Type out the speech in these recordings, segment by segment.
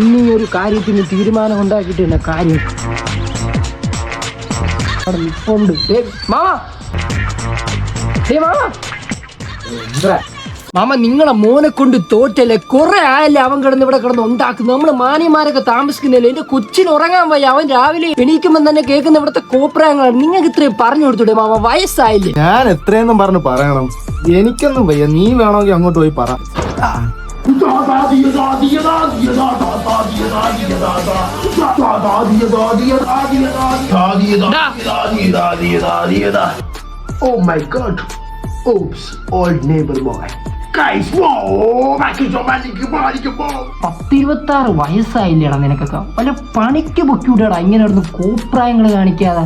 ഇനി ഒരു കാര്യത്തിന് തീരുമാനം ഉണ്ടാക്കിയിട്ടുണ്ട്. കാര്യം അവിടെ നിപ്പുണ്ട്. മാമ നിങ്ങളെ മോനെ കൊണ്ട് തോറ്റല്ലേ, കുറെ ആയല്ലേ അവൻ കിടന്ന് ഇവിടെ കിടന്ന് ഉണ്ടാക്കുന്നു. നമ്മള് മാന്യന്മാരൊക്കെ താമസിക്കുന്നില്ല. എന്റെ കൊച്ചിന് ഉറങ്ങാൻ വയ്യ. അവൻ രാവിലെ എണീക്കുമ്പോൾ തന്നെ കേൾക്കുന്ന ഇവിടുത്തെ കോപ്രായങ്ങളാണ്. നിങ്ങൾക്ക് ഇത്രയും പറഞ്ഞു കൊടുത്തൂടെ മാമ? വയസ്സായില്ലേ? ഞാൻ എത്രയെന്നും പറഞ്ഞു പറയണം? എനിക്കൊന്നും വയ്യ. നീ വേണമെങ്കിൽ അങ്ങോട്ട് പോയി പറ. Oh my god. Oops, old neighbor boy. Guys, whoa, back to $26 വയസ്സായില്ലേടാ നിനക്കൊക്കെ? വല്ല പണിക്ക് പൊക്കിവിടാടാ ഇങ്ങനെ നടന്ന് കോപ്രായങ്ങൾ കാണിക്കാതെ.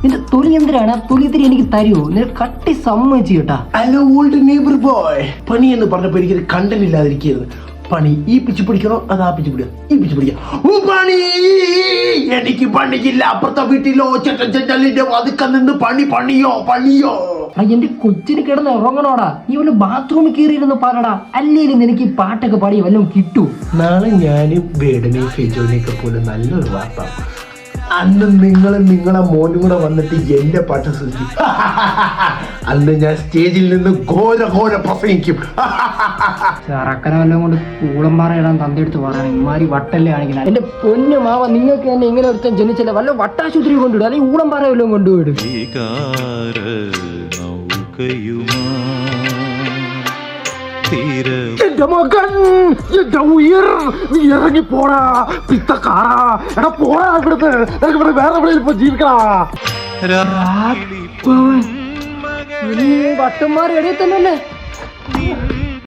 നിന്റെ തൊലി എന്തിനാണ്? തൊലി ഇത്തിരി എനിക്ക് തരുമോ? നിനക്ക് കട്ടി സമ്മതിച്ചു കേട്ടാ. Hello old neighbour boy. പണി എന്ന് പറഞ്ഞപ്പോ എനിക്കൊരു കണ്ടന്റ് ഇല്ലാതിരിക്കരുത്. പണി ഈ പിച്ച് പിടിക്കണോ അതാ പിച്ച് പിടിക്കുക, ഈ പിച്ച് പിടിക്കുക. പണി എനിക്ക് പണിയില്ല. അപ്പുറത്തെ വീട്ടിലോ ചെറ്റലിന്റെ വതുക്ക നിന്ന് പണിയോ. എന്റെ കൊച്ചിന് കിടന്ന് ഉറങ്ങണോടാ. നീ വല്ല ബാത്റൂമിൽ കയറിയിരുന്ന് പറടാ. അല്ലേലും നിനക്ക് ഈ പാട്ടൊക്കെ പാടി വല്ലതും കിട്ടൂ. നാളെ ഞാൻ വേടനെയും ഫെജോനെയൊക്കെ പോലെ നല്ലൊരു വാർത്ത. അന്ന് നിങ്ങളെ മോനും കൂടെ വന്നിട്ട് എന്റെ പാട്ട് സൃഷ്ടിക്കും. അന്ന് ഞാൻ സ്റ്റേജിൽ നിന്ന് ഘോര പ്രസംഗിക്കും. ചറക്കര വല്ലതും കൊണ്ട് കൂളംപാറയിടാൻ തന്തെടുത്ത് പറയണം. ഇമാരി വട്ടല്ലേ ആണെങ്കിൽ എന്റെ പൊന്നു മാവ, നിങ്ങൾക്ക് തന്നെ ഇങ്ങനെ ഒരുത്തൻ ജനിച്ചല്ലേ. വല്ല വട്ടാശുപത്രി കൊണ്ടുവിടും, അല്ലെങ്കിൽ ഊളംപാറ വല്ലതും കൊണ്ടുവിടും. എന്റെ മകൻ, എന്റെ ഉയർ, നീ ഇറങ്ങി പോടാ പിത്തക്കാരാ. എടാ പോടാ ഇവിടുന്ന്. എനിക്ക് ഇവിടെ വേറെ എവിടെ ഇപ്പൊ ജീവിക്കണാ. വട്ടന്മാർ എടേ തന്നെ അല്ലേ?